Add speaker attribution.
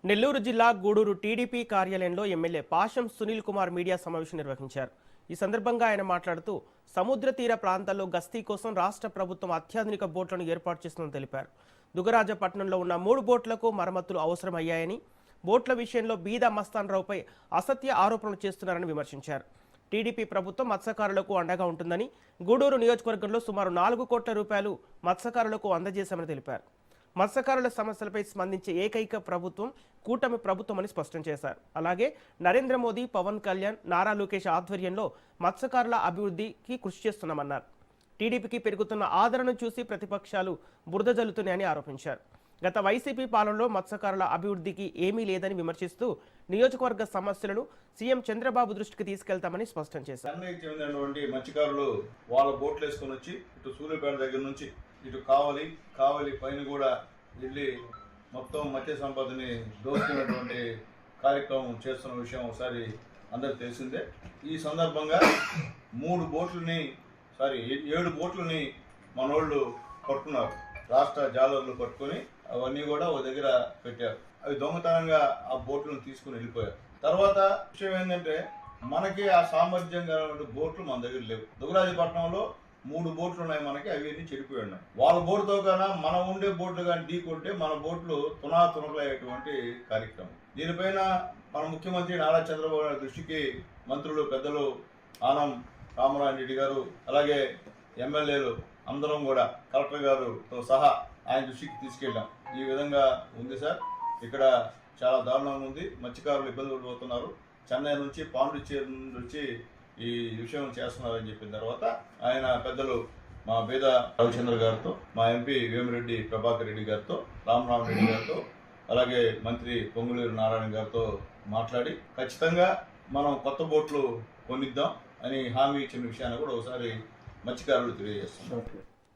Speaker 1: నెల్లూరు జిల్లా గూడూరు టీడీపీ కార్యాలయంలో ఎమ్మెల్యే పాశం సునీల్ కుమార్ మీడియా సమావేశం నిర్వహించారు. ఈ సందర్భంగా ఆయన మాట్లాడుతూ సముద్ర తీర ప్రాంతాల్లో గస్తీ కోసం రాష్ట్ర ప్రభుత్వం అత్యాధునిక బోట్లను ఏర్పాటు చేస్తుందని తెలిపారు. దుగరాజపట్నంలో ఉన్న 3 బోట్లకు మరమ్మతులు అవసరమయ్యాయని, బోట్ల విషయంలో బీదా మస్తాన్ రావుపై అసత్య ఆరోపణలు చేస్తున్నారని విమర్శించారు. టీడీపీ ప్రభుత్వం మత్స్యకారులకు అండగా ఉంటుందని, గూడూరు నియోజకవర్గంలో సుమారు 4 కోట్ల రూపాయలు మత్స్యకారులకు అందజేశామని తెలిపారు. మత్స్యకారుల సమస్యలపై స్పందించే ఏకైక ప్రభుత్వం కూటమి ప్రభుత్వమని స్పష్టం చేశారు. అలాగే నరేంద్ర మోదీ, పవన్ కళ్యాణ్, నారా లోకేష్ ఆధ్వర్యంలో మత్స్యకారుల అభివృద్ధికి కృషి చేస్తున్నామన్నారు. టీడీపీకి పెరుగుతున్న ఆదరణను చూసి ప్రతిపక్షాలు బురద జల్లుతున్నాయని ఆరోపించారు. గత వైసీపీ పాలనలో మత్స్యకారుల అభివృద్ధికి ఏమీ లేదని విమర్శిస్తూ నియోజకవర్గ సమస్యలను సీఎం చంద్రబాబు దృష్టికి తీసుకెళ్తామని స్పష్టం చేశారు.
Speaker 2: చెన్నైకి చెందినటువంటి మత్స్యకారులు వాళ్ళ బోట్లు వేసుకొని వచ్చి ఇటు సూర్యాపేట దగ్గర నుంచి ఇటు కావలి పైన కూడా వెళ్ళి మొత్తం మత్స్య సంపదని దోచుకున్నటువంటి కార్యక్రమం చేస్తున్న విషయం ఒకసారి అందరికి తెలిసిందే. ఈ సందర్భంగా 7 బోట్లని మనోళ్ళు పట్టుకున్నారు. రాష్ట్ర జాలర్లు పట్టుకొని అవన్నీ కూడా ఒక దగ్గర పెట్టారు. అవి దొంగతనంగా ఆ బోట్లను తీసుకుని వెళ్ళిపోయారు. తర్వాత విషయం ఏంటంటే, మనకి ఆ సామర్థ్యంగా బోట్లు మన దగ్గర లేవు. దుగరాజపట్నంలో 3 బోట్లు ఉన్నాయి మనకి, అవి చెడిపోయి ఉన్నాయి. వాళ్ళ బోటుతో కన్నా మనం ఉండే బోట్లు కానీ ఢీకొంటే మన బోట్లు తునకలయ్యేటువంటి కార్యక్రమం. దీనిపైన మన ముఖ్యమంత్రి నారా చంద్రబాబు నాయుడు దృష్టికి మంత్రులు పెద్దలు ఆనం రామనారాయణ గారు, అలాగే ఎమ్మెల్యేలు అందరం కూడా కలెక్టర్ గారుతో సహా ఆయన దృష్టికి తీసుకెళ్ళాం. ఈ విధంగా ఉంది సార్, ఇక్కడ చాలా దారుణంగా ఉంది, మత్స్యకారులు ఇబ్బంది పడిపోతున్నారు, చెన్నై నుంచి పాండిచ్చేరి నుంచి ఈ విషయం చేస్తున్నారని చెప్పిన తర్వాత ఆయన పెద్దలు మా బీద రవిచంద్ర గారితో, మా ఎంపీ వేమిరెడ్డి ప్రభాకర్ రెడ్డి గారితో, రామనారాయణ గారితో, అలాగే మంత్రి పొంగులేరు నారాయణ గారితో మాట్లాడి ఖచ్చితంగా మనం కొత్త బోట్లు కొనిద్దాం అని హామీ ఇచ్చిన విషయాన్ని కూడా ఒకసారి మత్స్యకారులు తెలియజేస్తున్నారు.